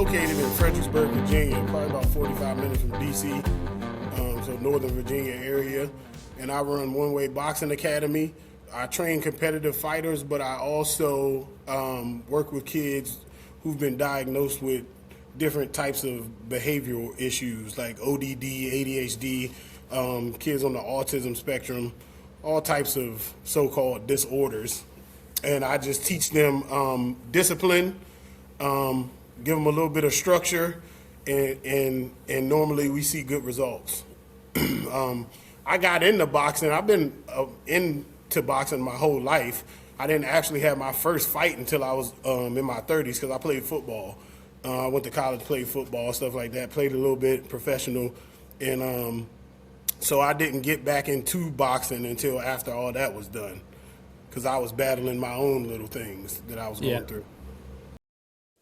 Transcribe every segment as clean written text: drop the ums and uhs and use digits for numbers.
located in Fredericksburg, Virginia, probably about 45 minutes from D.C., so Northern Virginia area. And I run One Way Boxing Academy. I train competitive fighters, but I also work with kids who've been diagnosed with different types of behavioral issues like ODD, ADHD, kids on the autism spectrum, all types of so-called disorders. And I just teach them discipline, give them a little bit of structure, and normally we see good results. I got into boxing. I've been into boxing my whole life. I didn't actually have my first fight until I was in my 30s because I played football. I went to college, played football, stuff like that, played a little bit professional. And so I didn't get back into boxing until after all that was done because I was battling my own little things that I was going through.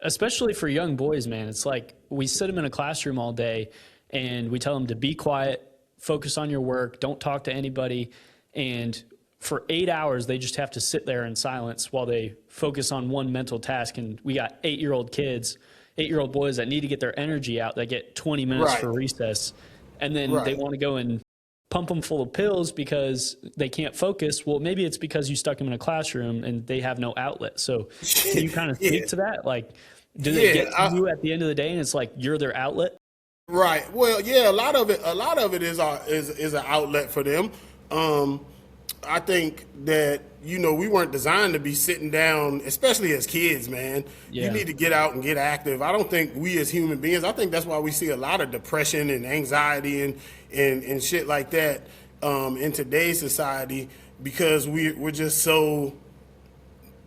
Especially for young boys, man. It's like we sit them in a classroom all day and we tell them to be quiet, focus on your work, don't talk to anybody. And for 8 hours, they just have to sit there in silence while they focus on one mental task. And we got 8-year-old kids, 8-year-old boys that need to get their energy out, that get 20 minutes for recess. And then they want to go and pump them full of pills because they can't focus. Well, maybe it's because you stuck them in a classroom and they have no outlet. So can you kind of speak to that? Like, do they get to you at the end of the day and it's like you're their outlet? Right. Well, yeah, a lot of it is an outlet for them. I think that, we weren't designed to be sitting down, especially as kids, man. Yeah. You need to get out and get active. I don't think we as human beings, I think that's why we see a lot of depression and anxiety and shit like that in today's society, because we're just so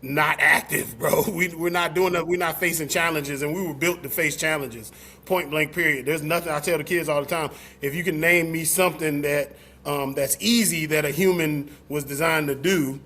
not active, bro. We're not doing that. We're not facing challenges, and we were built to face challenges, point blank period. There's nothing, I tell the kids all the time, if you can name me something that that's easy that a human was designed to do,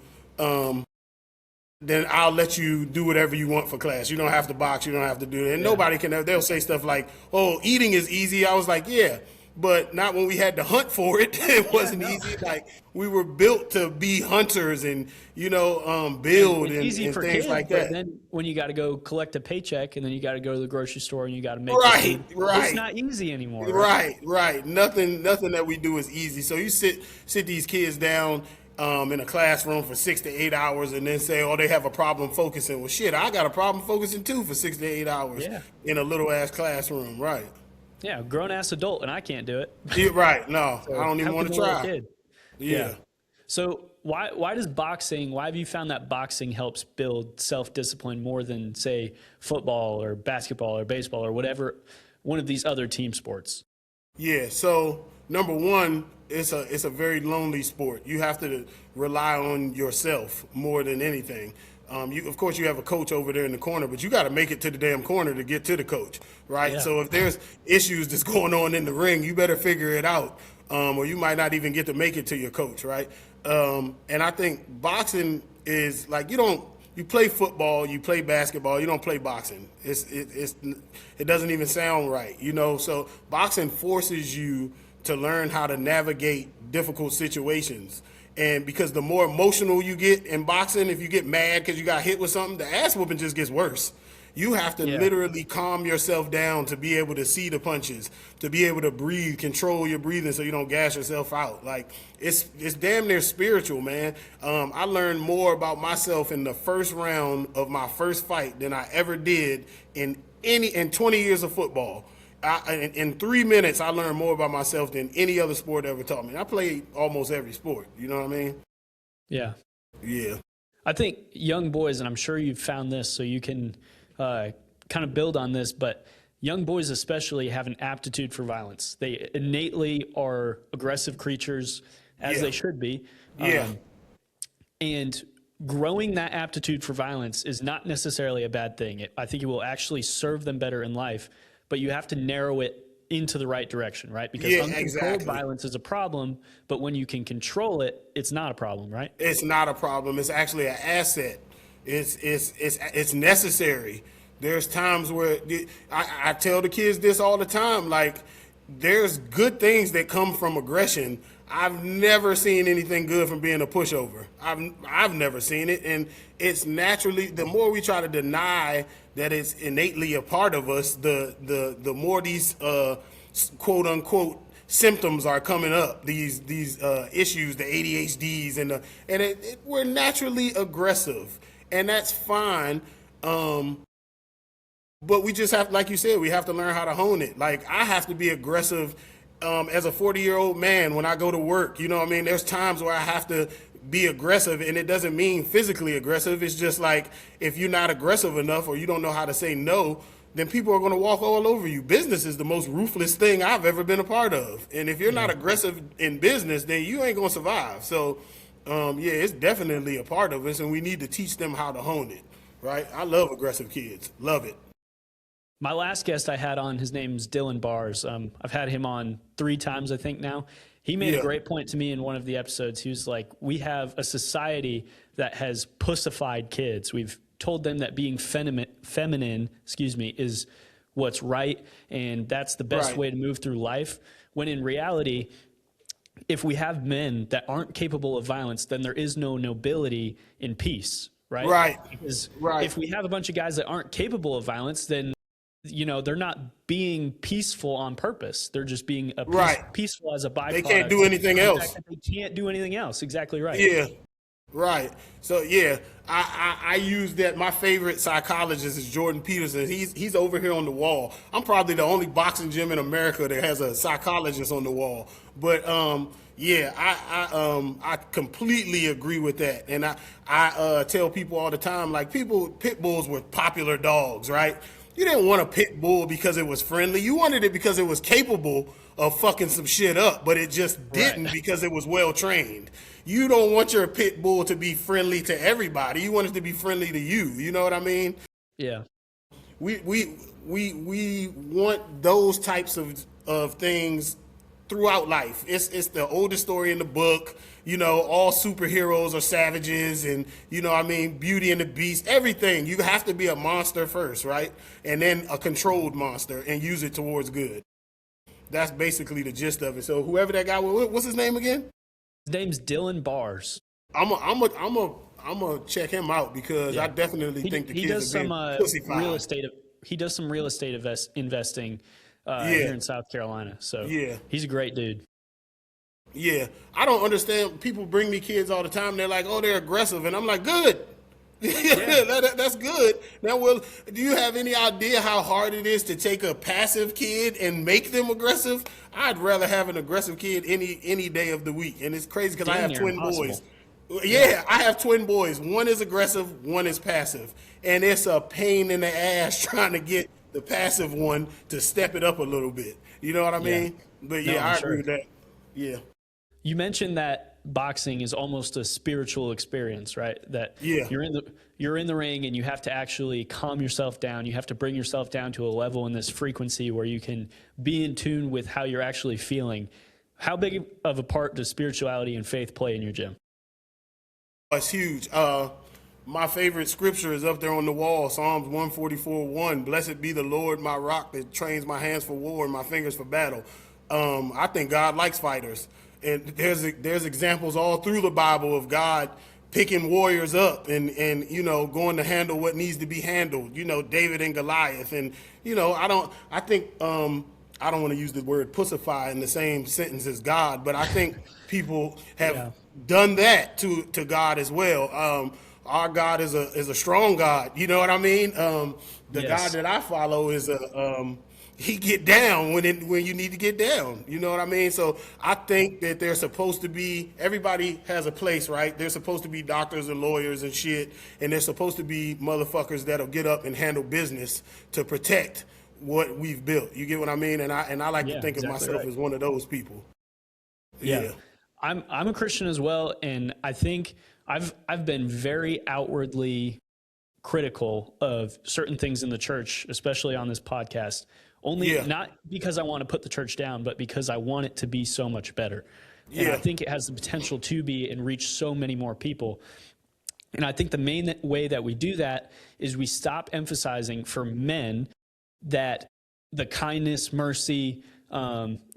then I'll let you do whatever you want for class. You don't have to box. You don't have to do it. And nobody can. They'll say stuff like, "Oh, eating is easy." I was like, "Yeah, but not when we had to hunt for it." It wasn't easy. Like, we were built to be hunters and build and things kids, like that. But then when you got to go collect a paycheck and then you got to go to the grocery store and you got to make right. It's not easy anymore. Right. Nothing that we do is easy. So you sit these kids down in a classroom for 6 to 8 hours and then say, "Oh, they have a problem focusing." Well, shit, I got a problem focusing too for 6 to 8 hours in a little ass classroom. Right. Yeah, grown ass adult, and I can't do it. Yeah, right. No, so I don't even want to try. Kid? Yeah. So why have you found that boxing helps build self-discipline more than, say, football or basketball or baseball or whatever, one of these other team sports? Yeah. So number one, it's a very lonely sport. You have to rely on yourself more than anything. Of course, you have a coach over there in the corner, but you got to make it to the damn corner to get to the coach, right? Yeah. So if there's issues that's going on in the ring, you better figure it out, or you might not even get to make it to your coach, right? And I think boxing is like, you play football, you play basketball, you don't play boxing. It doesn't even sound right, So boxing forces you to learn how to navigate difficult situations. And because the more emotional you get in boxing, if you get mad because you got hit with something, the ass whooping just gets worse. You have to literally calm yourself down to be able to see the punches, to be able to breathe, control your breathing so you don't gas yourself out. Like, it's damn near spiritual, man. I learned more about myself in the first round of my first fight than I ever did in 20 years of football. In 3 minutes, I learned more about myself than any other sport ever taught me. I played almost every sport. You know what I mean? Yeah. Yeah. I think young boys, and I'm sure you've found this, so you can kind of build on this, but young boys especially have an aptitude for violence. They innately are aggressive creatures, as they should be. And growing that aptitude for violence is not necessarily a bad thing. I think it will actually serve them better in life. But you have to narrow it into the right direction, right? Because uncontrolled violence is a problem, but when you can control it, it's not a problem, right? It's not a problem. It's actually an asset. It's necessary. There's times where I tell the kids this all the time, like, there's good things that come from aggression. I've never seen anything good from being a pushover. I've never seen it, and it's naturally, the more we try to deny that it's innately a part of us, the more these quote unquote symptoms are coming up. These issues, the ADHDs, we're naturally aggressive, and that's fine. But we just have, like you said, we have to learn how to hone it. Like, I have to be aggressive as a 40-year-old man when I go to work. You know what I mean? There's times where I have to be aggressive, and it doesn't mean physically aggressive. It's just like, if you're not aggressive enough or you don't know how to say no, then people are going to walk all over you. Business is the most ruthless thing I've ever been a part of. And if you're not aggressive in business, then you ain't going to survive. So, yeah, it's definitely a part of us, and we need to teach them how to hone it, right? I love aggressive kids. Love it. My last guest I had on, his name's Dylan Bars. I've had him on 3 times, I think now. He made a great point to me in one of the episodes. He was like, we have a society that has pussified kids. We've told them that being feminine, is what's right, and that's the best way to move through life. When in reality, if we have men that aren't capable of violence, then there is no nobility in peace, right? Right. Because if we have a bunch of guys that aren't capable of violence, then they're not being peaceful on purpose. They're just being peaceful as a byproduct. They can't do anything else. They can't do anything else. Exactly right. Yeah. Right. So yeah, I use that. My favorite psychologist is Jordan Peterson. He's over here on the wall. I'm probably the only boxing gym in America that has a psychologist on the wall. But yeah, I completely agree with that. And I tell people all the time, like, pit bulls were popular dogs, right? You didn't want a pit bull because it was friendly. You wanted it because it was capable of fucking some shit up, but it just didn't because it was well trained. You don't want your pit bull to be friendly to everybody. You want it to be friendly to you. You know what I mean? Yeah. We want those types of things throughout life. It's the oldest story in the book. All superheroes are savages, and Beauty and the Beast, everything. You have to be a monster first, right? And then a controlled monster and use it towards good. That's basically the gist of it. So whoever that guy was, what's his name again? His name's Dylan Bars. I'm a check him out because I definitely think the kids have been pussified. He does some real estate investing here in South Carolina. So he's a great dude. Yeah, I don't understand. People bring me kids all the time. They're like, "Oh, they're aggressive," and I'm like, "Good, that's good." Now, do you have any idea how hard it is to take a passive kid and make them aggressive? I'd rather have an aggressive kid any day of the week, and it's crazy because I have twin boys. Yeah, I have twin boys. One is aggressive, one is passive, and it's a pain in the ass trying to get the passive one to step it up a little bit. You know what I mean? But I agree with that. Yeah. You mentioned that boxing is almost a spiritual experience, right? That you're in the ring and you have to actually calm yourself down. You have to bring yourself down to a level in this frequency where you can be in tune with how you're actually feeling. How big of a part does spirituality and faith play in your gym? It's huge. My favorite scripture is up there on the wall, Psalms 144:1. Blessed be the Lord, my rock that trains my hands for war and my fingers for battle. I think God likes fighters. And there's examples all through the Bible of God picking warriors up and going to handle what needs to be handled. David and Goliath, and I don't want to use the word pussify in the same sentence as God, but I think people have done that to God as well. Our God is a strong God. You know what I mean? The God that I follow is he get down when you need to get down. You know what I mean? So I think that there's supposed to be, everybody has a place, right? There's supposed to be doctors and lawyers and shit, and there's supposed to be motherfuckers that'll get up and handle business to protect what we've built. You get what I mean? And I like to think of myself as one of those people. Yeah. I'm a Christian as well, and I think I've been very outwardly critical of certain things in the church, especially on this podcast. Not because I want to put the church down, but because I want it to be so much better. And I think it has the potential to be and reach so many more people. And I think the main way that we do that is we stop emphasizing for men that the kindness, mercy,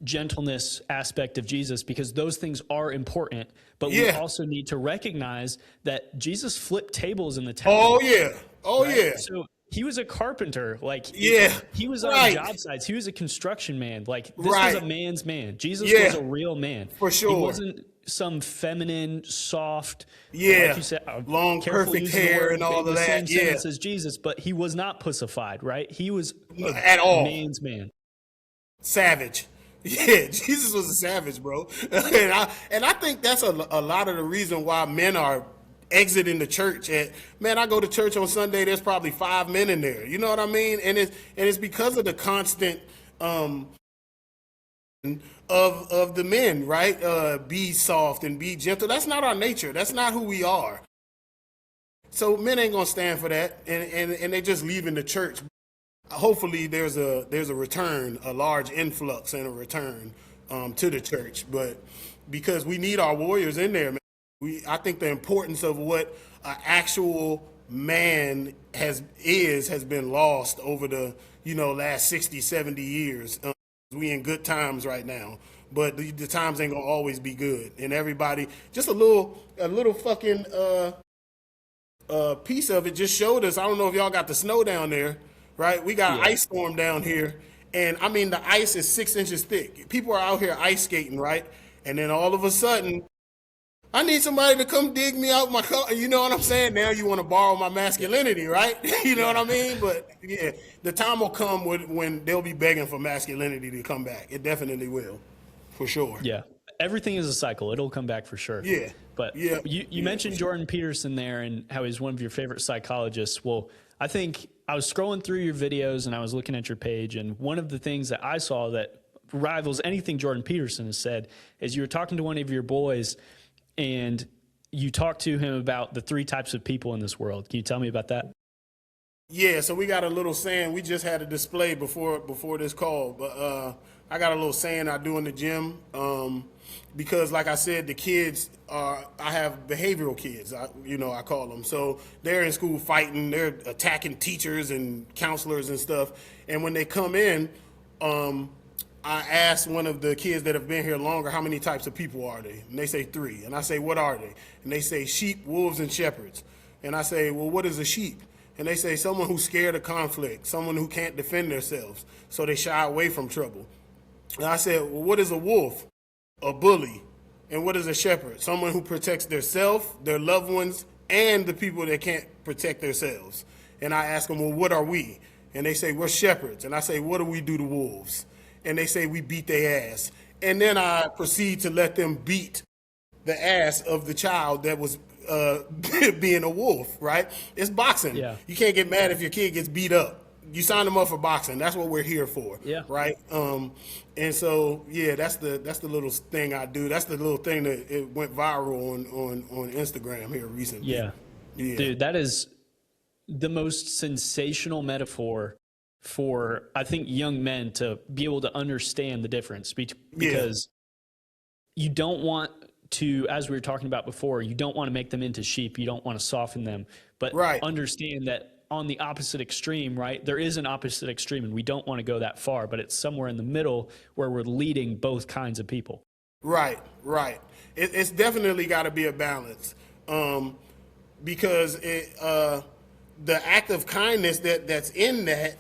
gentleness aspect of Jesus, because those things are important. But we Yeah. also need to recognize that Jesus flipped tables in the temple. Oh yeah. Oh Right? yeah. So he was a carpenter. Yeah. He was on Right. job sites. He was a construction man. Like, this was a Right. man's man. Jesus was Yeah. a real man. For He sure. wasn't some feminine, soft, Yeah. like you said, Long, careful perfect using the hair word and all in of the that. same Yeah. sentence as Jesus, but he was not pussified, right? He was a At all. man's man. Savage. Yeah, Jesus was a savage, bro. And I think that's a lot of the reason why men are exiting the church. Man, I go to church on Sunday, there's probably 5 men in there. You know what I mean? And it's because of the constant of the men, right? Be soft and be gentle. That's not our nature. That's not who we are. So men ain't gonna stand for that, and they just leaving the church. Hopefully there's a return, a large influx and a return to the church, but because we need our warriors in there, man. I think the importance of what an actual man has been lost over the last 60, 70 years. We in good times right now, but the times ain't gonna always be good, and everybody just a little fucking piece of it just showed us. I don't know if y'all got the snow down there. Right, we got an ice storm down here, and I mean the ice is 6 inches thick. People are out here ice skating, right? And then all of a sudden, I need somebody to come dig me out my car. You know what I'm saying? Now you want to borrow my masculinity, right? You know what I mean? But yeah, the time will come when they'll be begging for masculinity to come back. It definitely will, for sure. Yeah. Everything is a cycle. It'll come back for sure. Yeah. But Yeah. you mentioned Jordan Peterson there and how he's one of your favorite psychologists. Well, I think I was scrolling through your videos and I was looking at your page, and one of the things that I saw that rivals anything Jordan Peterson has said is you were talking to one of your boys and you talked to him about the 3 types of people in this world. Can you tell me about that? Yeah, so we got a little saying. We just had a display before this call, but I got a little saying I do in the gym because, like I said, the kids I have behavioral kids. I call them. So they're in school fighting. They're attacking teachers and counselors and stuff. And when they come in, I ask one of the kids that have been here longer, how many types of people are they? And they say 3. And I say, what are they? And they say sheep, wolves, and shepherds. And I say, well, what is a sheep? And they say someone who's scared of conflict, someone who can't defend themselves, so they shy away from trouble. And I said, well, what is a wolf? A bully. And what is a shepherd? Someone who protects themselves, their loved ones, and the people that can't protect themselves. And I ask them, well, what are we? And they say, we're shepherds. And I say, what do we do to wolves? And they say, we beat their ass. And then I proceed to let them beat the ass of the child that was being a wolf, right? It's boxing. Yeah. You can't get mad if your kid gets beat up. You sign them up for boxing. That's what we're here for. Yeah. Right. And so yeah, that's the little thing I do. That's the little thing that it went viral on Instagram here recently. Yeah. Yeah. Dude, that is the most sensational metaphor for, I think, young men to be able to understand the difference because you don't want to, as we were talking about before, you don't want to make them into sheep. You don't want to soften them, but understand that on the opposite extreme, right? There is an opposite extreme, and we don't want to go that far, but it's somewhere in the middle where we're leading both kinds of people. Right. It's definitely got to be a balance, because the act of kindness that's in that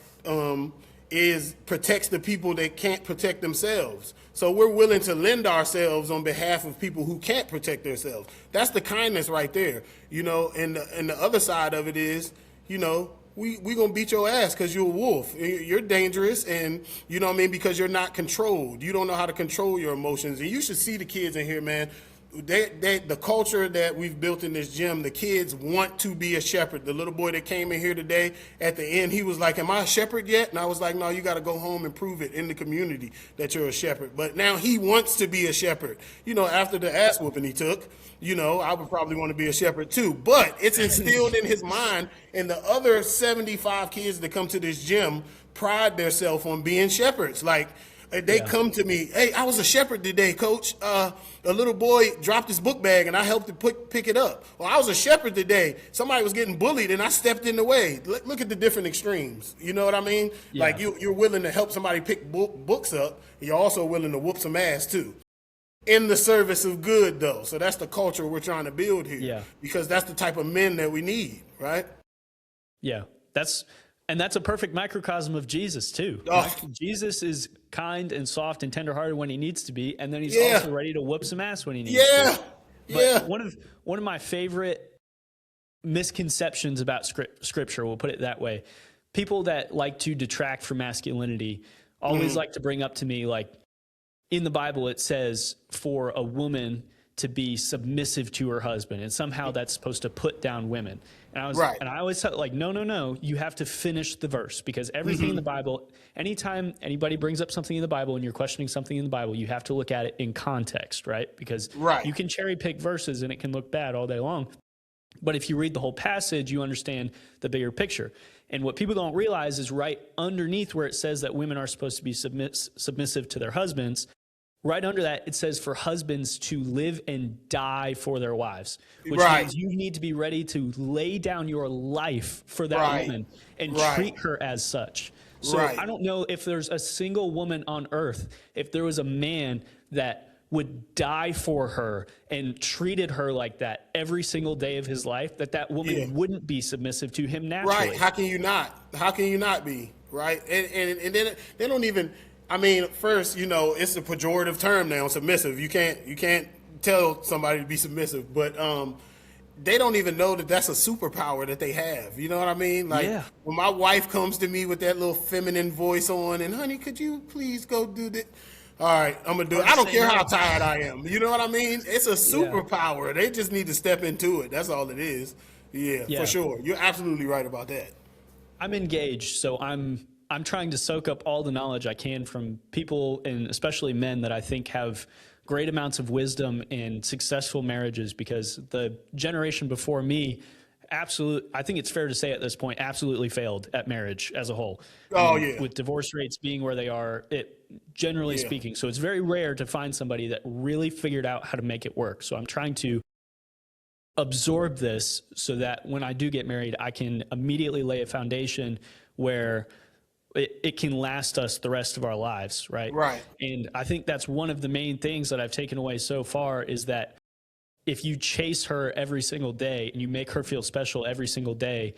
is protects the people that can't protect themselves. So we're willing to lend ourselves on behalf of people who can't protect themselves. That's the kindness right there, And the other side of it is, we gonna beat your ass because you're a wolf. You're dangerous, and because you're not controlled. You don't know how to control your emotions. And you should see the kids in here, man. The culture that we've built in this gym, the kids want to be a shepherd. The little boy that came in here today, at the end, he was like, am I a shepherd yet? And I was like, no, you got to go home and prove it in the community that you're a shepherd. But now he wants to be a shepherd. After the ass whooping he took, I would probably want to be a shepherd too. But it's instilled in his mind, and the other 75 kids that come to this gym pride themselves on being shepherds. Like, They come to me, hey, I was a shepherd today, coach. A little boy dropped his book bag and I helped him pick it up. Well, I was a shepherd today. Somebody was getting bullied and I stepped in the way. Look at the different extremes. You know what I mean? Yeah. Like you're willing to help somebody pick books up. You're also willing to whoop some ass too. In the service of good, though. So that's the culture we're trying to build here. Yeah. Because that's the type of men that we need, right? Yeah, that's a perfect microcosm of Jesus too. Oh. Right? Jesus is kind and soft and tenderhearted when he needs to be, and then he's Yeah. also ready to whoop some ass when he needs Yeah. to. Yeah. But one of my favorite misconceptions about scripture, we'll put it that way, people that like to detract from masculinity always like to bring up to me, like, in the Bible it says for a woman to be submissive to her husband, and somehow that's supposed to put down women. And I always thought, like, no, you have to finish the verse, because everything in the Bible, anytime anybody brings up something in the Bible and you're questioning something in the Bible, you have to look at it in context, right? Because you can cherry pick verses and it can look bad all day long. But if you read the whole passage, you understand the bigger picture. And what people don't realize is right underneath where it says that women are supposed to be submissive to their husbands, right under that, it says for husbands to live and die for their wives, which means you need to be ready to lay down your life for that woman and treat her as such. So I don't know if there's a single woman on earth, if there was a man that would die for her and treated her like that every single day of his life, that woman wouldn't be submissive to him naturally. Right. How can you not? How can you not be? Right. And then they don't even, I mean, first, it's a pejorative term now, submissive. You can't tell somebody to be submissive, but they don't even know that that's a superpower that they have. You know what I mean? Like when my wife comes to me with that little feminine voice on, and honey, could you please go do that? All right, I'm gonna do it. I don't care how tired I am. You know what I mean? It's a superpower. They just need to step into it. That's all it is. Yeah, for sure. You're absolutely right about that. I'm engaged, so I'm trying to soak up all the knowledge I can from people, and especially men that I think have great amounts of wisdom and successful marriages, because the generation before me, I think it's fair to say at this point, absolutely failed at marriage as a whole. With divorce rates being where they are, generally speaking. So it's very rare to find somebody that really figured out how to make it work. So I'm trying to absorb this so that when I do get married, I can immediately lay a foundation where it can last us the rest of our lives, right? Right. And I think that's one of the main things that I've taken away so far, is that if you chase her every single day and you make her feel special every single day,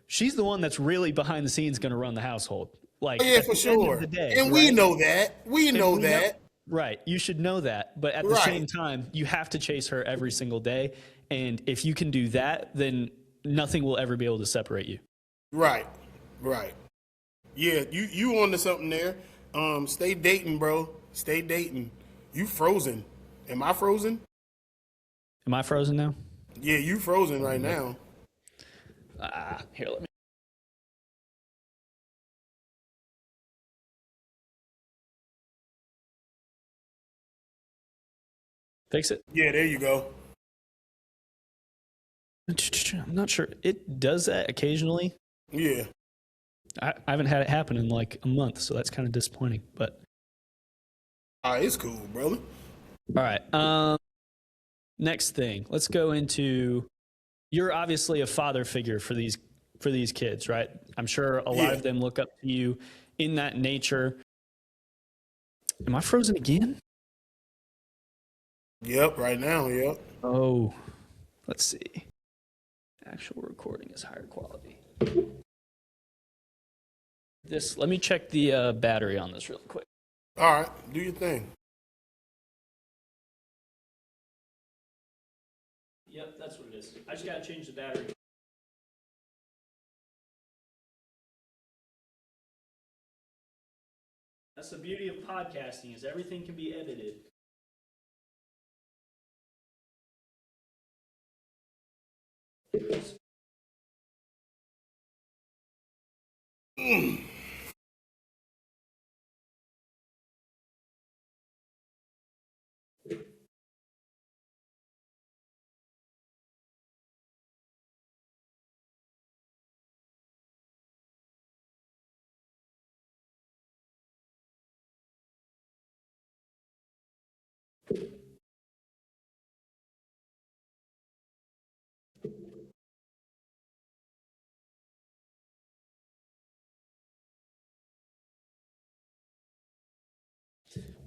she's the one that's really behind the scenes going to run the household. Like, for sure. And we know that. We know that. Right. You should know that. But at the same time, you have to chase her every single day. And if you can do that, then nothing will ever be able to separate you. Right. Yeah, you onto something there. Stay dating, bro. Stay dating. You frozen. Am I frozen? Am I frozen now? Yeah, you frozen right now. Here, let me. Fix it. Yeah, there you go. I'm not sure. It does that occasionally. Yeah. I haven't had it happen in like a month, so that's kind of disappointing. But it's cool, brother. All right. Next thing, let's go into. You're obviously a father figure for these kids, right? I'm sure a lot of them look up to you in that nature. Am I frozen again? Yep, right now, yep. Oh, let's see. Actual recording is higher quality. Let me check the battery on this real quick. All right, do your thing. Yep, that's what it is. I just got to change the battery. That's the beauty of podcasting, is everything can be edited.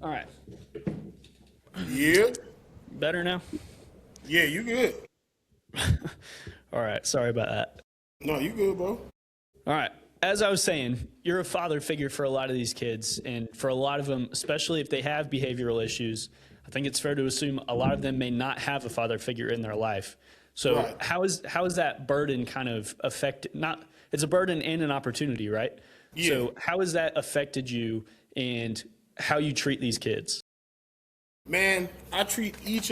All right. Yeah. Better now? Yeah, you good. All right. Sorry about that. No, you good, bro. All right. As I was saying, you're a father figure for a lot of these kids. And for a lot of them, especially if they have behavioral issues, I think it's fair to assume a lot of them may not have a father figure in their life. So Right. how is that burden kind of affected? Not it's a burden and an opportunity, right? Yeah. So how has that affected you and how you treat these kids? Man, I treat each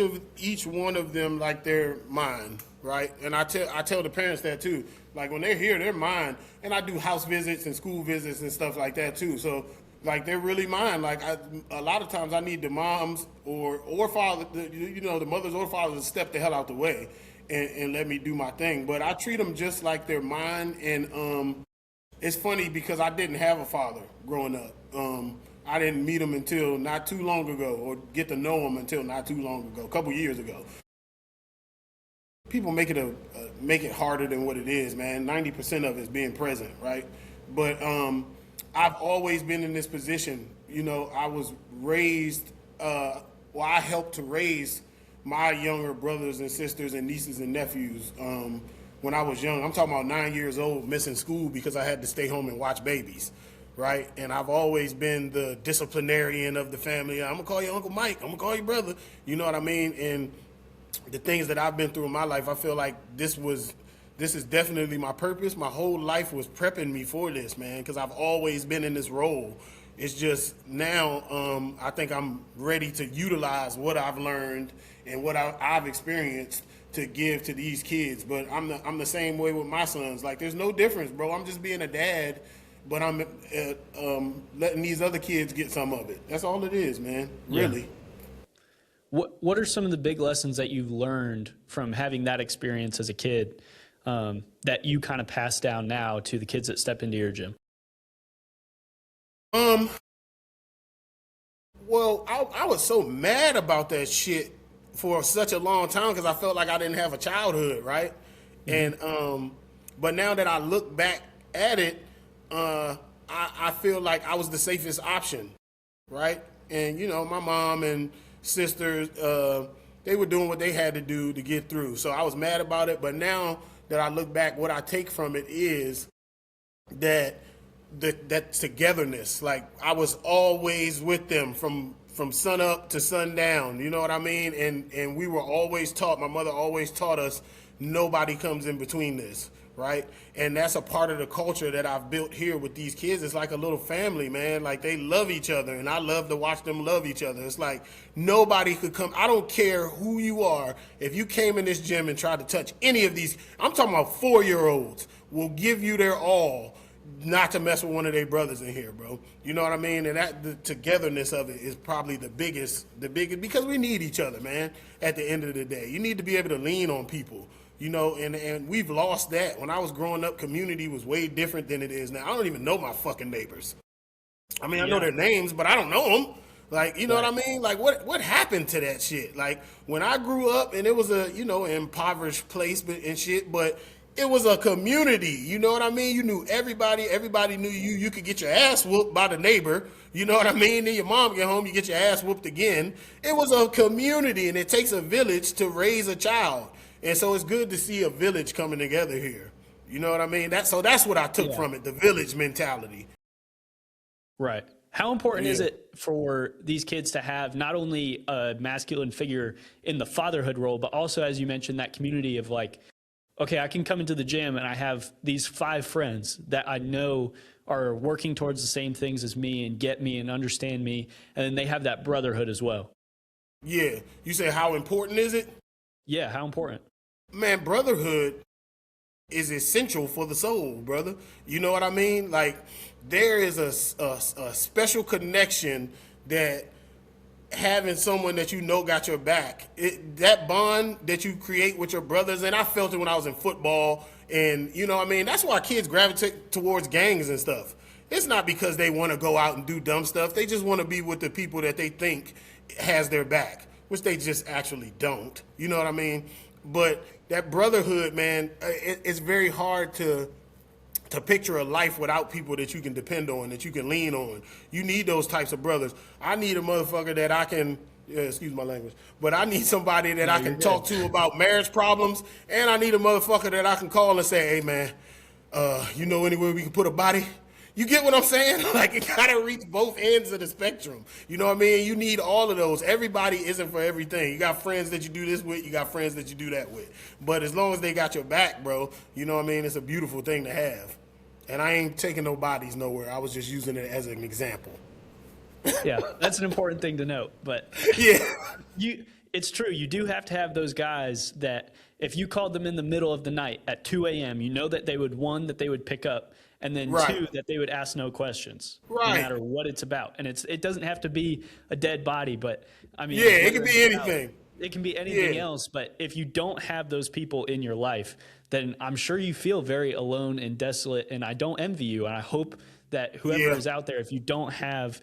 one of them like they're mine, right? And I tell the parents that too. Like when they're here, they're mine. And I do house visits and school visits and stuff like that too. So like they're really mine. Like a lot of times I need the moms or father, the mothers or fathers to step the hell out the way and let me do my thing. But I treat them just like they're mine. And it's funny because I didn't have a father growing up. I didn't meet him until not too long ago, or get to know him until not too long ago, a couple years ago. People make it harder than what it is, man. 90% of it is being present, right? But I've always been in this position. You know, I was raised. I helped to raise my younger brothers and sisters and nieces and nephews when I was young. I'm talking about 9 years old, missing school because I had to stay home and watch babies. Right, and I've always been the disciplinarian of the family. I'm gonna call you Uncle Mike. I'm gonna call you brother. You know what I mean? And the things that I've been through in my life, I feel like this is definitely my purpose. My whole life was prepping me for this, man, because I've always been in this role. It's just now I think I'm ready to utilize what I've learned and what I've experienced to give to these kids. But I'm the same way with my sons. Like, there's no difference, bro. I'm just being a dad. But I'm letting these other kids get some of it. That's all it is, man. Really. What are some of the big lessons that you've learned from having that experience as a kid that you kind of pass down now to the kids that step into your gym? Well, I was so mad about that shit for such a long time because I felt like I didn't have a childhood, right? Mm-hmm. And but now that I look back at it, I feel like I was the safest option, right? And my mom and sisters, they were doing what they had to do to get through. So I was mad about it, but now that I look back, what I take from it is that togetherness. Like, I was always with them from sun up to sundown. You know what I mean? And we were always taught. My mother always taught us nobody comes in between this. Right? And that's a part of the culture that I've built here with these kids. It's like a little family, man. Like, they love each other, and I love to watch them love each other. It's like nobody could come. I don't care who you are. If you came in this gym and tried to touch any of these, I'm talking about 4-year-olds, will give you their all not to mess with one of their brothers in here, bro. You know what I mean? And the togetherness of it is probably the biggest, because we need each other, man, at the end of the day. You need to be able to lean on people. And we've lost that. When I was growing up, community was way different than it is now. I don't even know my fucking neighbors. I mean, I know their names, but I don't know them. Like, you know what I mean? Like, what happened to that shit? Like, when I grew up, and it was a, impoverished place and shit, but it was a community. You know what I mean? You knew everybody. Everybody knew you. You could get your ass whooped by the neighbor. You know what I mean? Then your mom get home, you get your ass whooped again. It was a community, and it takes a village to raise a child. And so it's good to see a village coming together here. You know what I mean? That's what I took from it, the village mentality. Right. How important is it for these kids to have not only a masculine figure in the fatherhood role, but also, as you mentioned, that community of like, okay, I can come into the gym and I have these 5 friends that I know are working towards the same things as me and get me and understand me. And then they have that brotherhood as well. Yeah. You say, how important is it? Yeah. How important? Man, brotherhood is essential for the soul, brother. You know what I mean? Like, there is a special connection that having someone that got your back. That bond that you create with your brothers, and I felt it when I was in football, and you know what I mean? That's why kids gravitate towards gangs and stuff. It's not because they want to go out and do dumb stuff. They just want to be with the people that they think has their back, which they just actually don't. You know what I mean? But that brotherhood, man, it's very hard to to picture a life without people that you can depend on, that you can lean on. You need those types of brothers. I need a motherfucker that I can, excuse my language, but I need somebody that I can talk to about marriage problems, and I need a motherfucker that I can call and say, hey man, you know anywhere we can put a body? You get what I'm saying? Like, it gotta reach both ends of the spectrum. You know what I mean? You need all of those. Everybody isn't for everything. You got friends that you do this with, you got friends that you do that with. But as long as they got your back, bro, you know what I mean? It's a beautiful thing to have. And I ain't taking no bodies nowhere. I was just using it as an example. Yeah, that's an important thing to note. But yeah, it's true. You do have to have those guys that if you called them in the middle of the night at 2 a.m., you know that they would, one, that they would pick up, and then two, that they would ask no questions, no matter what it's about. And it doesn't have to be a dead body, but I mean, it can be anything. It can be anything else. But if you don't have those people in your life, then I'm sure you feel very alone and desolate. And I don't envy you. And I hope that whoever is out there, if you don't have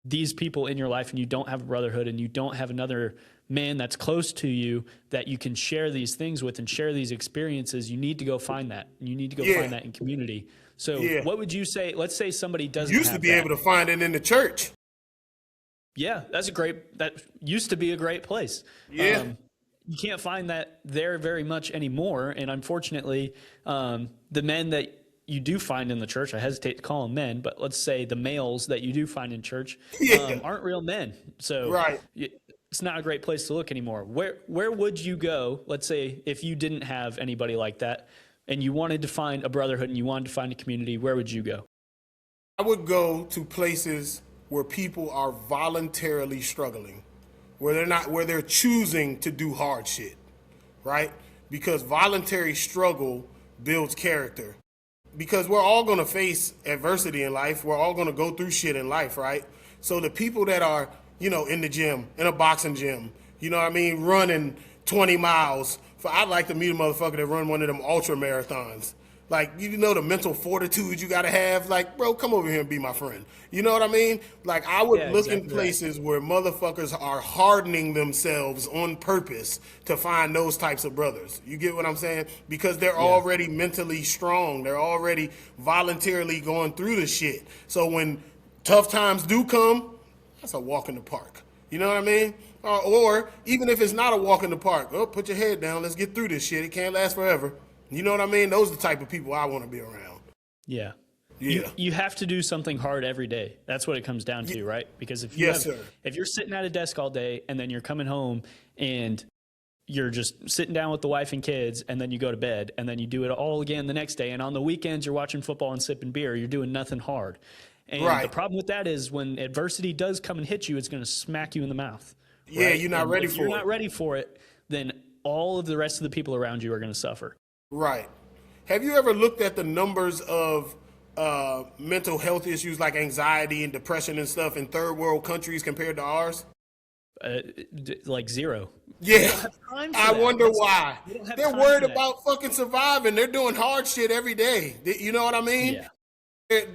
these people in your life and you don't have a brotherhood and you don't have another man that's close to you that you can share these things with and share these experiences, you need to go find that. You need to go find that in community. So what would you say? Let's say somebody doesn't used to be able to find it in the church. Yeah, that used to be a great place. Yeah. You can't find that there very much anymore. And unfortunately, the men that you do find in the church, I hesitate to call them men, but let's say the males that you do find in church aren't real men. So it's not a great place to look anymore. Where would you go, let's say, if you didn't have anybody like that and you wanted to find a brotherhood and you wanted to find a community, where would you go? I would go to places where people are voluntarily struggling, where they're choosing to do hard shit, right? Because voluntary struggle builds character. Because we're all going to face adversity in life. We're all going to go through shit in life, right? So the people that are, in the gym, in a boxing gym, running 20 miles. I'd like to meet a motherfucker that run one of them ultra marathons. Like, the mental fortitude you got to have. Like, bro, come over here and be my friend. You know what I mean? Like, I would look in places where motherfuckers are hardening themselves on purpose to find those types of brothers. You get what I'm saying? Because they're already mentally strong. They're already voluntarily going through the shit. So when tough times do come, that's a walk in the park. You know what I mean? Or even if it's not a walk in the park, put your head down. Let's get through this shit. It can't last forever. You know what I mean? Those are the type of people I want to be around. Yeah. You have to do something hard every day. That's what it comes down to, right? Because if you're sitting at a desk all day and then you're coming home and you're just sitting down with the wife and kids and then you go to bed and then you do it all again the next day, and on the weekends you're watching football and sipping beer, you're doing nothing hard. And the problem with that is when adversity does come and hit you, it's going to smack you in the mouth. Right? Yeah, you're not ready for it. If you're not ready for it, then all of the rest of the people around you are going to suffer. Right. Have you ever looked at the numbers of mental health issues like anxiety and depression and stuff in third world countries compared to ours? Like zero. Yeah. I wonder why. They're worried about fucking surviving. They're doing hard shit every day. You know what I mean? Yeah.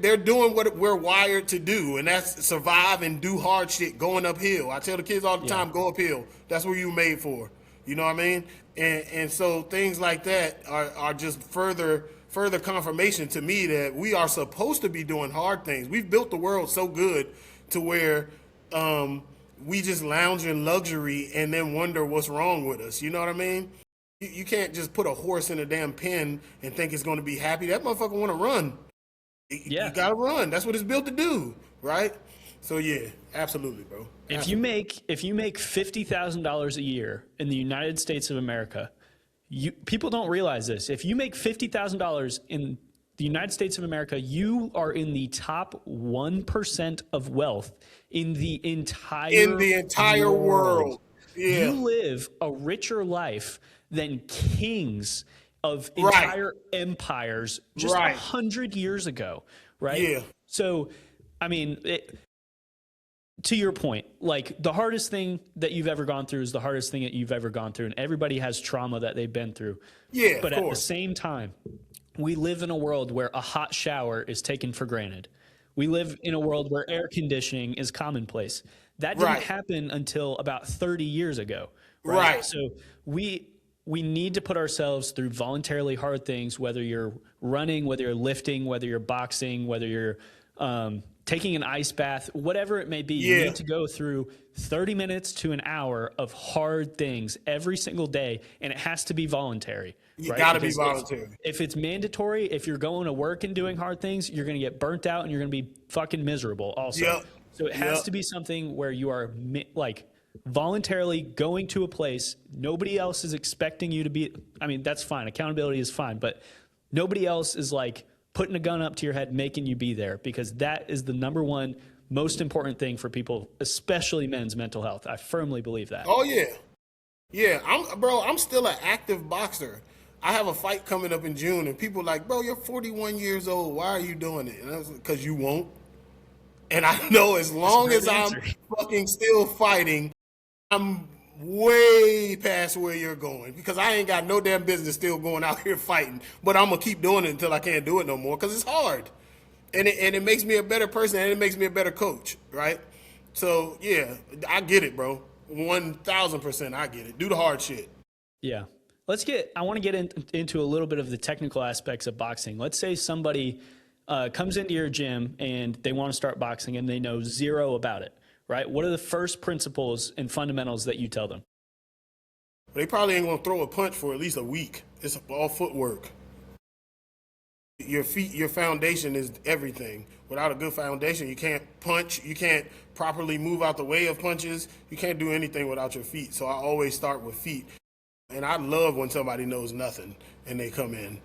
They're doing what we're wired to do, and that's survive and do hard shit going uphill. I tell the kids all the time, go uphill. That's what you were made for. You know what I mean? And so things like that are just further confirmation to me that we are supposed to be doing hard things. We've built the world so good to where we just lounge in luxury and then wonder what's wrong with us. You know what I mean? You can't just put a horse in a damn pen and think it's going to be happy. That motherfucker want to run. You got to run. That's what it's built to do, right? So yeah, absolutely, bro. Absolutely. If you make $50,000 a year in the United States of America, people don't realize this. If you make $50,000 in the United States of America, you are in the top 1% of wealth in the entire world. Yeah. You live a richer life than kings of entire empires just 100 years ago, right? Yeah. So, I mean, to your point, like the hardest thing that you've ever gone through is the hardest thing that you've ever gone through, and everybody has trauma that they've been through. Yeah, but at the same time, we live in a world where a hot shower is taken for granted. We live in a world where air conditioning is commonplace. That didn't happen until about 30 years ago. Right. So we need to put ourselves through voluntarily hard things, whether you're running, whether you're lifting, whether you're boxing, whether you're taking an ice bath, whatever it may be. You Yeah. need to go through 30 minutes to an hour of hard things every single day, and it has to be voluntary. You right? got to be Because voluntary. if it's mandatory, if you're going to work and doing hard things, you're going to get burnt out and you're going to be fucking miserable also. Yep. So it has Yep. to be something where you are like voluntarily going to a place. Nobody else is expecting you to be. I mean, that's fine. Accountability is fine, but nobody else is like putting a gun up to your head, making you be there, because that is the number one most important thing for people, especially men's mental health. I firmly believe that. Oh yeah, yeah. I'm still an active boxer. I have a fight coming up in June, and people are like, bro, you're 41 years old. Why are you doing it? And I was like, because you won't. And I know as long as I'm fucking still fighting, I'm way past where you're going, because I ain't got no damn business still going out here fighting. But I'm gonna keep doing it until I can't do it no more, because it's hard, and it makes me a better person, and it makes me a better coach, right? So yeah, I get it, bro. 1,000%, I get it. Do the hard shit. Yeah. I want to get into a little bit of the technical aspects of boxing. Let's say somebody comes into your gym and they want to start boxing and they know zero about it, right? What are the first principles and fundamentals that you tell them? They probably ain't gonna throw a punch for at least a week. It's all footwork. Your feet, your foundation is everything. Without a good foundation, you can't punch, you can't properly move out the way of punches, you can't do anything without your feet. So I always start with feet. And I love when somebody knows nothing and they come in.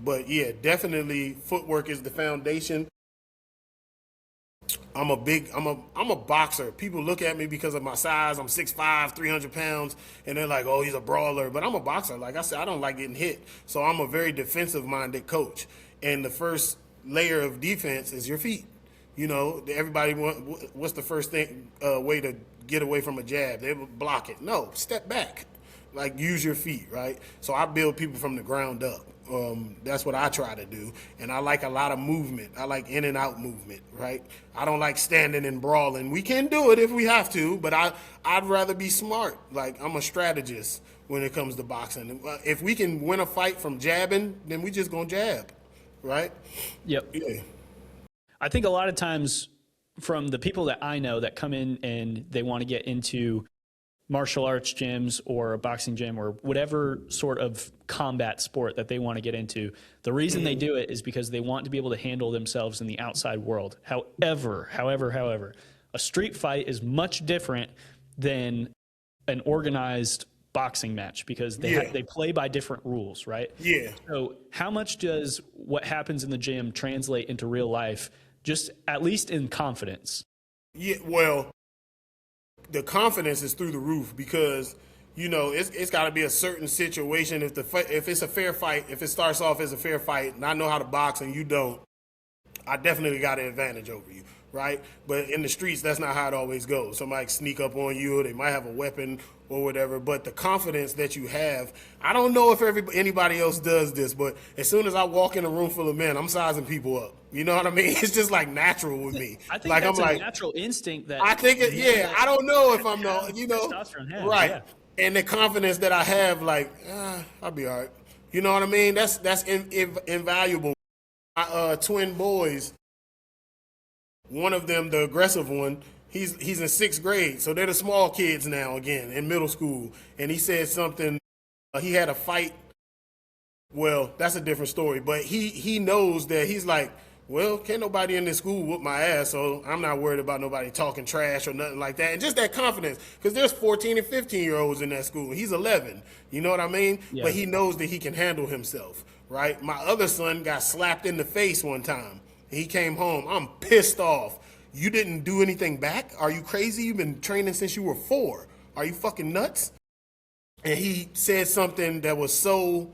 But yeah, definitely footwork is the foundation. I'm a boxer. People look at me because of my size. I'm 6'5", 300 pounds, and they're like, oh, he's a brawler. But I'm a boxer. Like I said, I don't like getting hit. So I'm a very defensive-minded coach. And the first layer of defense is your feet. You know, everybody what's the first way to get away from a jab? They block it. No, step back. Like, use your feet, right? So I build people from the ground up. That's what I try to do. And I like a lot of movement. I like in and out movement, right? I don't like standing and brawling. We can do it if we have to, but I'd rather be smart. Like, I'm a strategist when it comes to boxing. If we can win a fight from jabbing, then we just gonna jab, right? Yep. Yeah. I think a lot of times from the people that I know that come in and they want to get into martial arts gyms or a boxing gym or whatever sort of combat sport that they want to get into, the reason they do it is because they want to be able to handle themselves in the outside world. However, a street fight is much different than an organized boxing match, because they play by different rules, right? Yeah. So how much does what happens in the gym translate into real life, just at least in confidence? Yeah, well, the confidence is through the roof, because you know it's got to be a certain situation. If it's a fair fight, if it starts off as a fair fight, and I know how to box and you don't, I definitely got an advantage over you, right? But in the streets, that's not how it always goes. Somebody sneak up on you, or they might have a weapon or whatever. But the confidence that you have, I don't know if anybody else does this, but as soon as I walk in a room full of men, I'm sizing people up. You know what I mean? It's just like natural with me. I think like, that's I'm a like, natural instinct that I think it, yeah. I don't know if I'm not, you know, right? Yeah. And the confidence that I have, like, I'll be all right. You know what I mean? That's invaluable. My twin boys, one of them, the aggressive one, he's in 6th grade, so they're the small kids now again in middle school. And he said something. He had a fight. Well, that's a different story. But he knows that he's like, well, can't nobody in this school whoop my ass, so I'm not worried about nobody talking trash or nothing like that. And just that confidence, because there's 14 and 15-year-olds in that school. He's 11. You know what I mean? Yeah. But he knows that he can handle himself, right? My other son got slapped in the face one time. He came home. I'm pissed off. You didn't do anything back? Are you crazy? You've been training since you were 4. Are you fucking nuts? And he said something that was so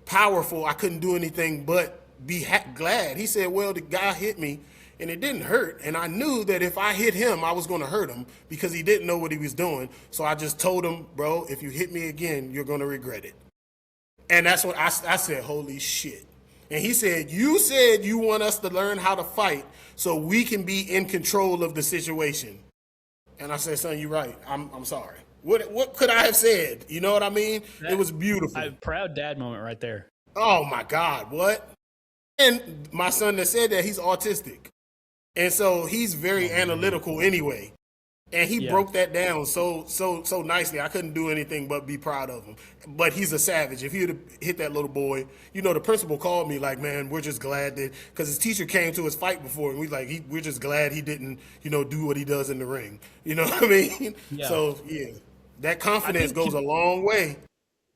powerful, I couldn't do anything but be glad. He said, well, the guy hit me and it didn't hurt. And I knew that if I hit him, I was going to hurt him, because he didn't know what he was doing. So I just told him, bro, if you hit me again, you're going to regret it. And that's what I said, holy shit. And he said you want us to learn how to fight so we can be in control of the situation. And I said, son, you're right. I'm sorry. What could I have said? You know what I mean? It That was beautiful. proud dad moment right there. Oh my God, what? And my son that said that, he's autistic. And so he's very analytical anyway. And he Yeah. broke that down so nicely. I couldn't do anything but be proud of him. But he's a savage. If he would have hit that little boy, the principal called me like, man, we're just glad that, because his teacher came to his fight before, and we're just glad he didn't, do what he does in the ring. You know what I mean? Yeah. So yeah, that I confidence think goes a long way.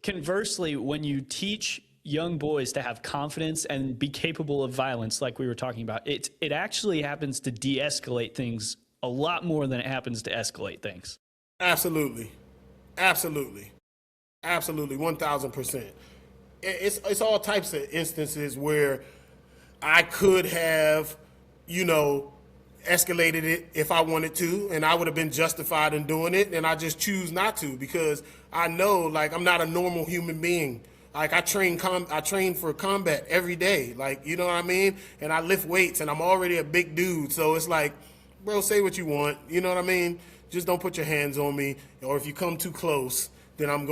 conversely, when you teach young boys to have confidence and be capable of violence, like we were talking about, it actually happens to de-escalate things a lot more than it happens to escalate things. Absolutely, absolutely, absolutely, 1,000%. It's all types of instances where I could have, escalated it if I wanted to, and I would have been justified in doing it, and I just choose not to because I know, like, I'm not a normal human being. Like, I train for combat every day, like, you know what I mean? And I lift weights, and I'm already a big dude, so it's like, bro, say what you want, you know what I mean? Just don't put your hands on me, or if you come too close, then I'm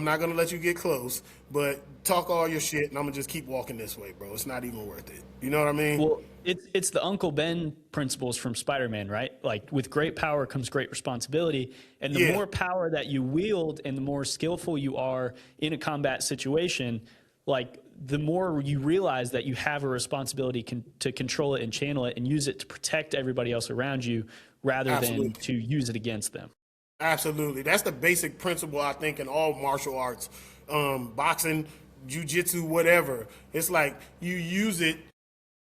not gonna let you get close, but talk all your shit, and I'm gonna just keep walking this way, bro. It's not even worth it. You know what I mean? Well, it's the Uncle Ben principles from Spider-Man, right? Like, with great power comes great responsibility, and the Yeah. more power that you wield and the more skillful you are in a combat situation, like, the more you realize that you have a responsibility to control it and channel it and use it to protect everybody else around you rather Absolutely. than to use it against them. Absolutely. That's the basic principle, I think, in all martial arts, boxing, jujitsu, whatever. It's like you use it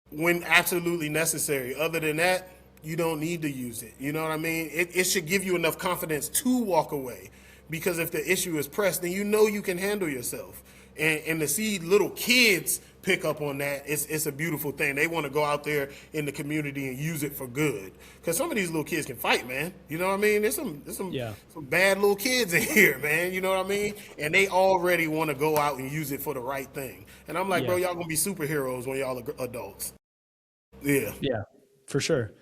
when absolutely necessary. Other than that, you don't need to use it. You know what I mean? It should give you enough confidence to walk away, because if the issue is pressed, then you can handle yourself. And to see little kids pick up on that, it's a beautiful thing. They want to go out there in the community and use it for good. Because some of these little kids can fight, man. You know what I mean? There's some Yeah. some bad little kids in here, man. You know what I mean? And they already want to go out and use it for the right thing. And I'm like, Yeah. bro, y'all gonna be superheroes when y'all are adults. Yeah. Yeah, for sure.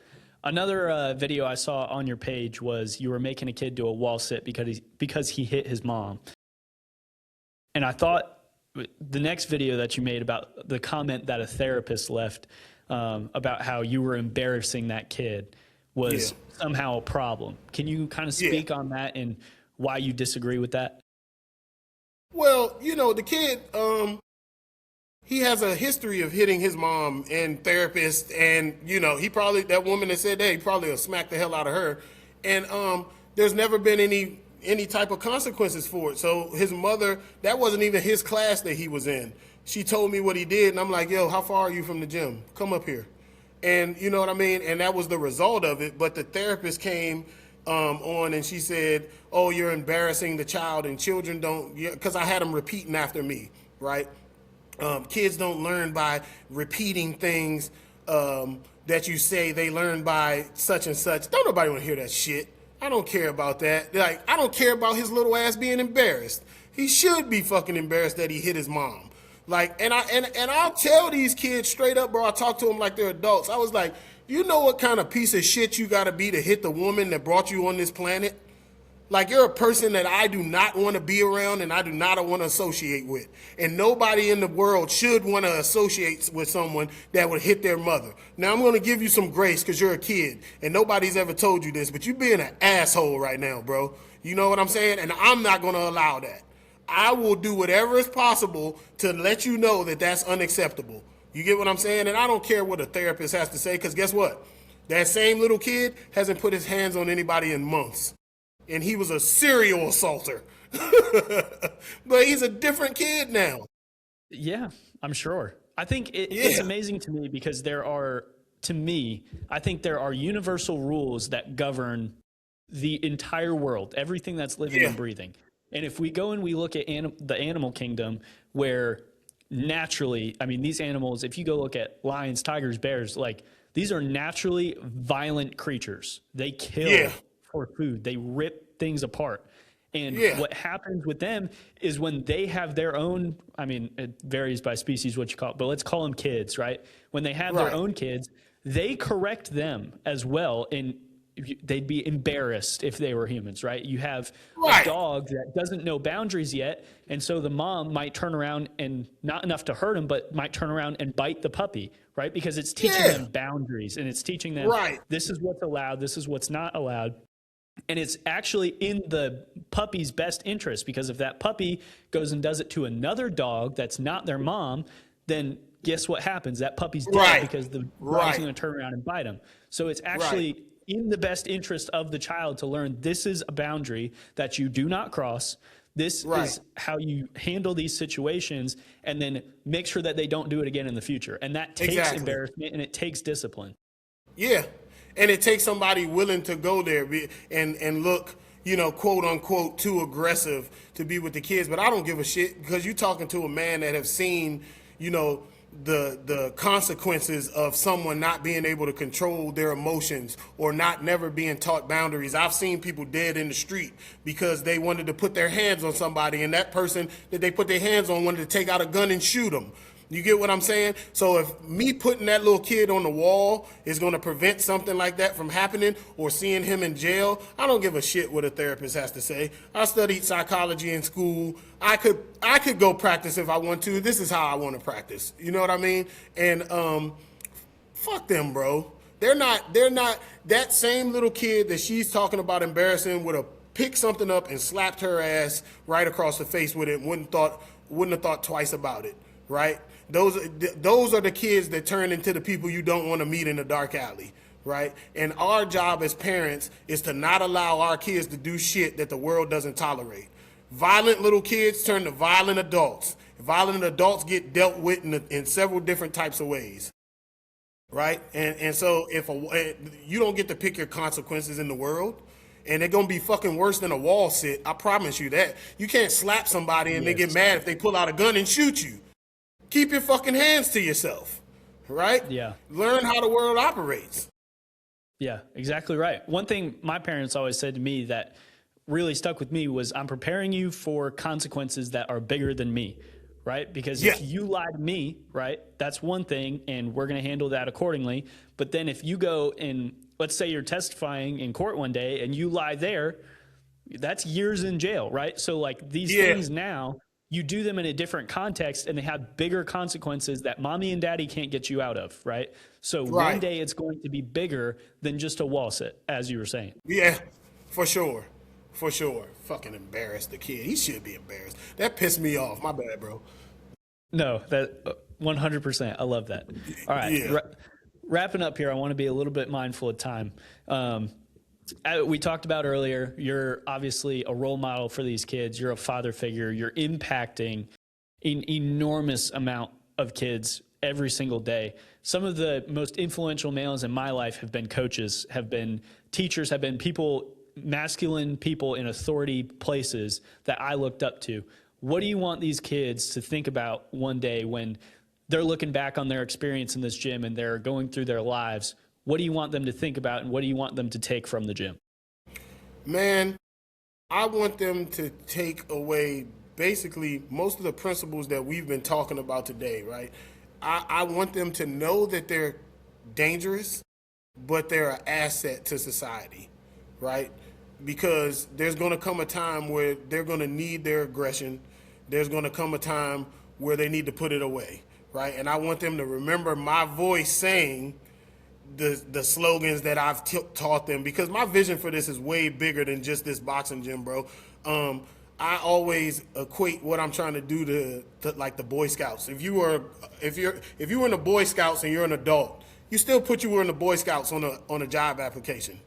Another video I saw on your page was you were making a kid do a wall sit because he hit his mom. And I thought the next video that you made about the comment that a therapist left about how you were embarrassing that kid was somehow a problem. Can you kind of speak on that and why you disagree with that? Well, the kid, he has a history of hitting his mom and therapist, and he probably, that woman that said that, he probably will smack the hell out of her. And there's never been any type of consequences for it. So his mother, that wasn't even his class that he was in. She told me what he did, and I'm like, yo, how far are you from the gym? Come up here. And you know what I mean? And that was the result of it. But the therapist came on, and she said, oh, you're embarrassing the child, and children don't, because I had him repeating after me, right? Kids don't learn by repeating things that you say. They learn by such and such. Don't nobody want to hear that shit. I don't care about that. Like, I don't care about his little ass being embarrassed. He should be fucking embarrassed that he hit his mom. Like, and I'll tell these kids straight up, bro. I talk to them like they're adults. I was like, you know what kind of piece of shit you gotta be to hit the woman that brought you on this planet? Like, you're a person that I do not want to be around and I do not want to associate with. And nobody in the world should want to associate with someone that would hit their mother. Now, I'm going to give you some grace because you're a kid and nobody's ever told you this, but you're being an asshole right now, bro. You know what I'm saying? And I'm not going to allow that. I will do whatever is possible to let you know that that's unacceptable. You get what I'm saying? And I don't care what a therapist has to say, because guess what? That same little kid hasn't put his hands on anybody in months. And he was a serial assaulter. But he's a different kid now. Yeah, I'm sure. I think it's amazing to me because I think there are universal rules that govern the entire world, everything that's living and breathing. And if we go and we look at the animal kingdom, where naturally, I mean, these animals, if you go look at lions, tigers, bears, like, these are naturally violent creatures. They kill for food. They rip things apart. And what happens with them is when they have their own, I mean, it varies by species what you call it, but let's call them kids, right? When they have their own kids, they correct them as well. And they'd be embarrassed if they were humans, right? You have a Right. dog that doesn't know boundaries yet, and so the mom might turn around and not enough to hurt him, but might turn around and bite the puppy, right? Because it's teaching Yeah. them boundaries, and it's teaching them Right. this is what's allowed, this is what's not allowed. And it's actually in the puppy's best interest, because if that puppy goes and does it to another dog that's not their mom, then guess what happens? That puppy's dead Right. because the dog's Right. going to turn around and bite him. So it's actually in the best interest of the child to learn this is a boundary that you do not cross. This is how you handle these situations, and then make sure that they don't do it again in the future. And that takes embarrassment, and it takes discipline. Yeah. And it takes somebody willing to go there and look, quote unquote, too aggressive to be with the kids. But I don't give a shit, because you're talking to a man that have seen, the consequences of someone not being able to control their emotions or never being taught boundaries. I've seen people dead in the street because they wanted to put their hands on somebody, and that person that they put their hands on wanted to take out a gun and shoot them. You get what I'm saying? So if me putting that little kid on the wall is going to prevent something like that from happening, or seeing him in jail, I don't give a shit what a therapist has to say. I studied psychology in school. I could go practice if I want to. This is how I want to practice. You know what I mean? And fuck them, bro. They're not that same little kid that she's talking about embarrassing would have picked something up and slapped her ass right across the face with it. Wouldn't have thought twice about it, right? Those are the kids that turn into the people you don't want to meet in a dark alley, right? And our job as parents is to not allow our kids to do shit that the world doesn't tolerate. Violent little kids turn to violent adults. Violent adults get dealt with in several different types of ways, right? And so if you don't get to pick your consequences in the world, and they're going to be fucking worse than a wall sit, I promise you that. You can't slap somebody and they get mad if they pull out a gun and shoot you. Keep your fucking hands to yourself, right? Yeah. Learn how the world operates. Yeah, exactly right. One thing my parents always said to me that really stuck with me was, I'm preparing you for consequences that are bigger than me, right? Because if you lie to me, right, that's one thing, and we're going to handle that accordingly. But then if you go and, let's say you're testifying in court one day and you lie there, that's years in jail, right? So like these things now, you do them in a different context, and they have bigger consequences that mommy and daddy can't get you out of, right? So one day it's going to be bigger than just a wall sit, as you were saying. Yeah, for sure. For sure. Fucking embarrassed the kid. He should be embarrassed. That pissed me off. My bad, bro. No, that 100%. I love that. All right. Yeah. Wrapping up here, I want to be a little bit mindful of time. We talked about earlier, you're obviously a role model for these kids. You're a father figure. You're impacting an enormous amount of kids every single day. Some of the most influential males in my life have been coaches, have been teachers, have been people, masculine people in authority places that I looked up to. What do you want these kids to think about one day when they're looking back on their experience in this gym and they're going through their lives? What do you want them to think about, and what do you want them to take from the gym? Man, I want them to take away basically most of the principles that we've been talking about today, right? I want them to know that they're dangerous, but they're an asset to society, right? Because there's going to come a time where they're going to need their aggression. There's going to come a time where they need to put it away, right? And I want them to remember my voice saying the slogans that I've taught them, because my vision for this is way bigger than just this boxing gym, bro. I always equate what I'm trying to do to like the Boy Scouts. If you were in the Boy Scouts and you're an adult, you still put you were in the Boy Scouts on a job application,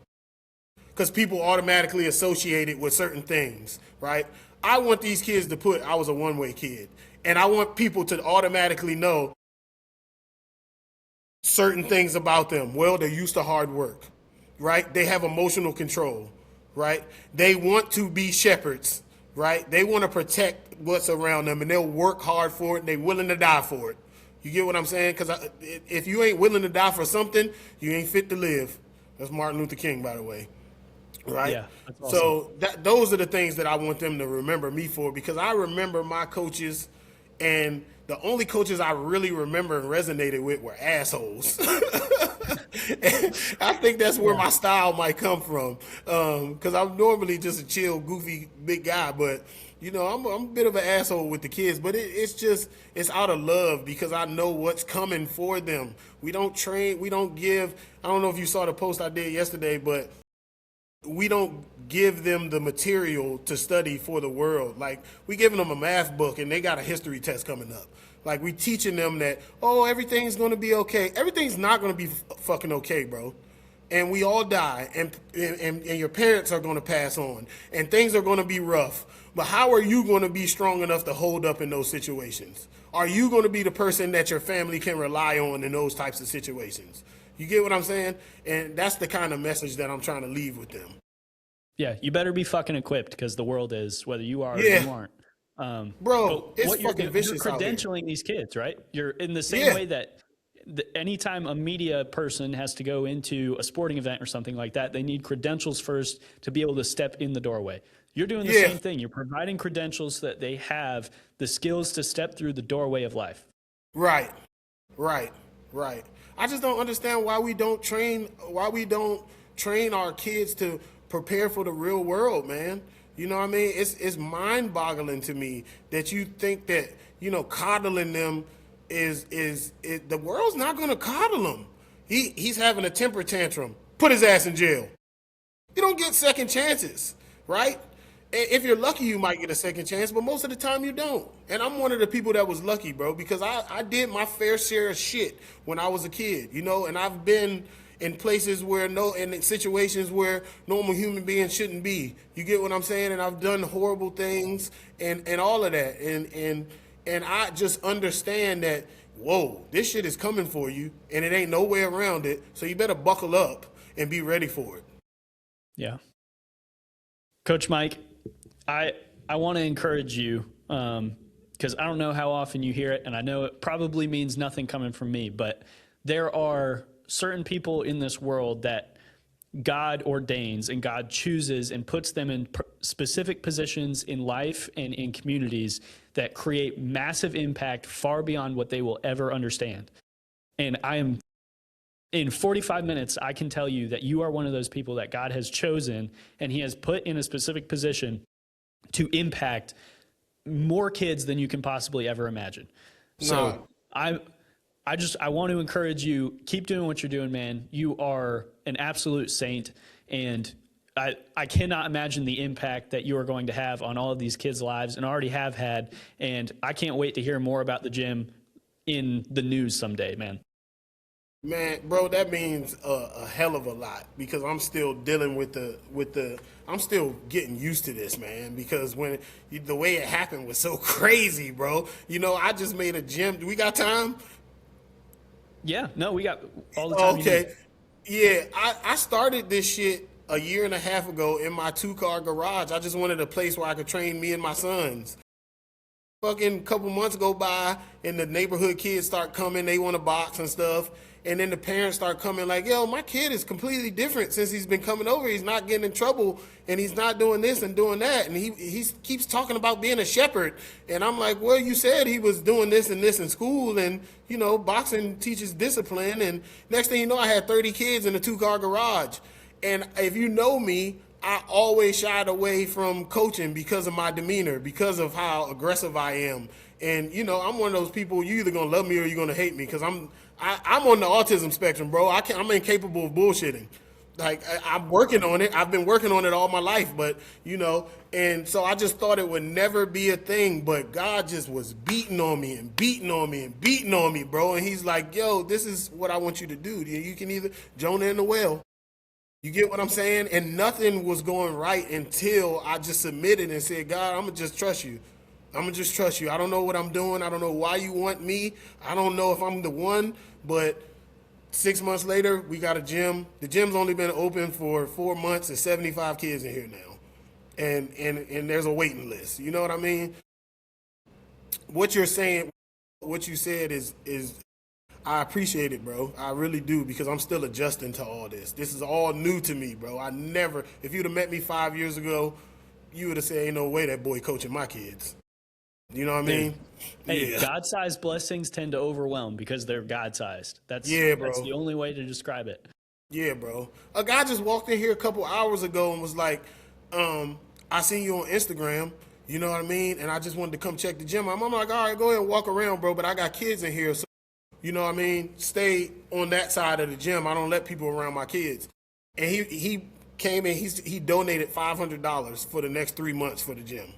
because people automatically associate it with certain things, right? I want these kids to put I was a one-way kid, and I want people to automatically know certain things about them. Well, they're used to hard work, right? They have emotional control, right? They want to be shepherds, right? They want to protect what's around them, and they'll work hard for it, and they're willing to die for it. You get what I'm saying? Because if you ain't willing to die for something, you ain't fit to live. That's Martin Luther King, by the way, right? Yeah, that's awesome. So those are the things that I want them to remember me for, because I remember my coaches, and the only coaches I really remember and resonated with were assholes. I think that's where my style might come from. Because I'm normally just a chill, goofy, big guy, but I'm a bit of an asshole with the kids. But it's out of love because I know what's coming for them. We don't train, we don't give. I don't know if you saw the post I did yesterday, but we don't give them the material to study for the world. Like, we giving them a math book and they got a history test coming up. Like, we teaching them that, oh, everything's going to be okay. Everything's not going to be fucking okay, bro. And we all die, and your parents are going to pass on, and things are going to be rough. But how are you going to be strong enough to hold up in those situations? Are you going to be the person that your family can rely on in those types of situations? You get what I'm saying? And that's the kind of message that I'm trying to leave with them. Yeah, you better be fucking equipped because the world is, whether you are or Yeah. you aren't. Bro, it's What you're fucking doing, you're vicious out here. credentialing these kids, right? You're in the same Yeah. way that anytime a media person has to go into a sporting event or something like that, they need credentials first to be able to step in the doorway. You're doing the Yeah. same thing. You're providing credentials so that they have the skills to step through the doorway of life. Right. I just don't understand why we don't train our kids to prepare for the real world, man. You know what I mean? It's mind-boggling to me that you think that, coddling them is the world's not going to coddle him. He's having a temper tantrum. Put his ass in jail. You don't get second chances, right? If you're lucky, you might get a second chance, but most of the time you don't. And I'm one of the people that was lucky, bro, because I did my fair share of shit when I was a kid, and I've been in places in situations where normal human beings shouldn't be. You get what I'm saying? And I've done horrible things and all of that. And I just understand that, whoa, this shit is coming for you and it ain't no way around it. So you better buckle up and be ready for it. Yeah. Coach Mike, I want to encourage you because I don't know how often you hear it, and I know it probably means nothing coming from me, but there are certain people in this world that God ordains and God chooses and puts them in specific positions in life and in communities that create massive impact far beyond what they will ever understand. And in 45 minutes, I can tell you that you are one of those people that God has chosen and he has put in a specific position to impact more kids than you can possibly ever imagine. So I want to encourage you, keep doing what you're doing, man. You are an absolute saint. And I cannot imagine the impact that you are going to have on all of these kids' lives and already have had. And I can't wait to hear more about the gym in the news someday, man. Man, bro, that means a hell of a lot because I'm still dealing with I'm still getting used to this, man, because the way it happened was so crazy, bro. I just made a gym. Do we got time? Yeah, no, we got all the time. Okay. Yeah, I started this shit a year and a half ago in my 2-car garage. I just wanted a place where I could train me and my sons. Fucking couple months go by and the neighborhood kids start coming, they want to box and stuff. And then the parents start coming like, yo, my kid is completely different since he's been coming over. He's not getting in trouble and he's not doing this and doing that. And he keeps talking about being a shepherd. And I'm like, well, you said he was doing this and this in school. And, boxing teaches discipline. And next thing you know, I had 30 kids in a 2-car garage. And if you know me, I always shied away from coaching because of my demeanor, because of how aggressive I am. And, I'm one of those people, you either going to love me or you're going to hate me because I'm on the autism spectrum, bro. I'm incapable of bullshitting. Like, I'm working on it. I've been working on it all my life, but, and so I just thought it would never be a thing, but God just was beating on me and beating on me and beating on me, bro. And he's like, yo, this is what I want you to do. You can either Jonah in the well. You get what I'm saying? And nothing was going right until I just submitted and said, God, I'm going to just trust you. I'm going to just trust you. I don't know what I'm doing. I don't know why you want me. I don't know if I'm the one, but 6 months later, we got a gym. The gym's only been open for 4 months and 75 kids in here now. And there's a waiting list. You know what I mean? What you're saying, what you said is I appreciate it, bro. I really do because I'm still adjusting to all this. This is all new to me, bro. If you'd have met me 5 years ago, you would have said, ain't no way that boy coaching my kids. You know what I mean? Hey, Yeah. God-sized blessings tend to overwhelm because they're God-sized. Yeah, That's bro. the only way to describe it. Yeah, bro. A guy just walked in here a couple hours ago and was like, I seen you on Instagram, you know what I mean? And I just wanted to come check the gym. I'm like, all right, go ahead and walk around, bro, but I got kids in here, so, you know what I mean? Stay on that side of the gym. I don't let people around my kids. And he came in, he donated $500 for the next 3 months for the gym.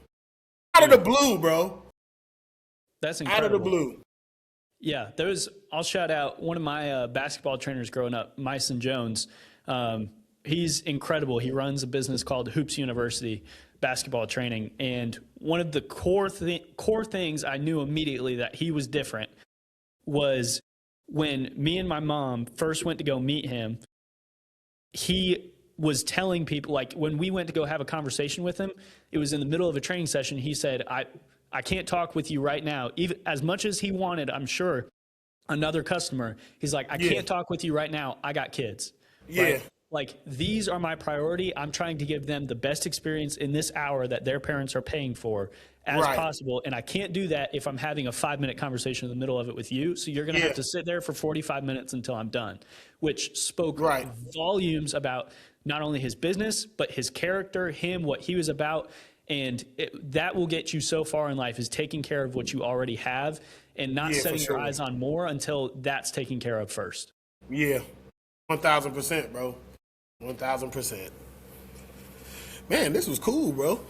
Out of the blue, bro. That's Out of incredible. the blue. Yeah, I'll shout out one of my basketball trainers growing up, Myson Jones. He's incredible. He runs a business called Hoops University Basketball Training. And one of the core things I knew immediately that he was different was when me and my mom first went to go meet him, he was telling people, like when we went to go have a conversation with him, it was in the middle of a training session. He said, I can't talk with you right now. Even as much as he wanted, I'm sure, another customer, he's like, I can't talk with you right now. I got kids. Yeah. Right? Like, these are my priority. I'm trying to give them the best experience in this hour that their parents are paying for as possible. And I can't do that if I'm having a 5-minute conversation in the middle of it with you. So you're going to have to sit there for 45 minutes until I'm done, which spoke volumes about not only his business, but his character, what he was about. And that will get you so far in life, is taking care of what you already have and not setting your eyes on more until that's taken care of first. Yeah, 1,000%, bro. 1,000%. Man, this was cool, bro.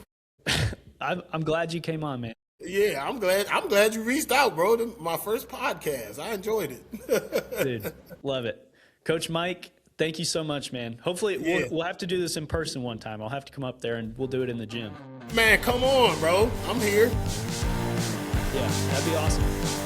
I'm glad you came on, man. Yeah, I'm glad you reached out, bro. My first podcast. I enjoyed it. Dude, love it. Coach Mike, thank you so much, man. Hopefully we'll have to do this in person one time. I'll have to come up there and we'll do it in the gym. Man, come on, bro. I'm here. Yeah, that'd be awesome.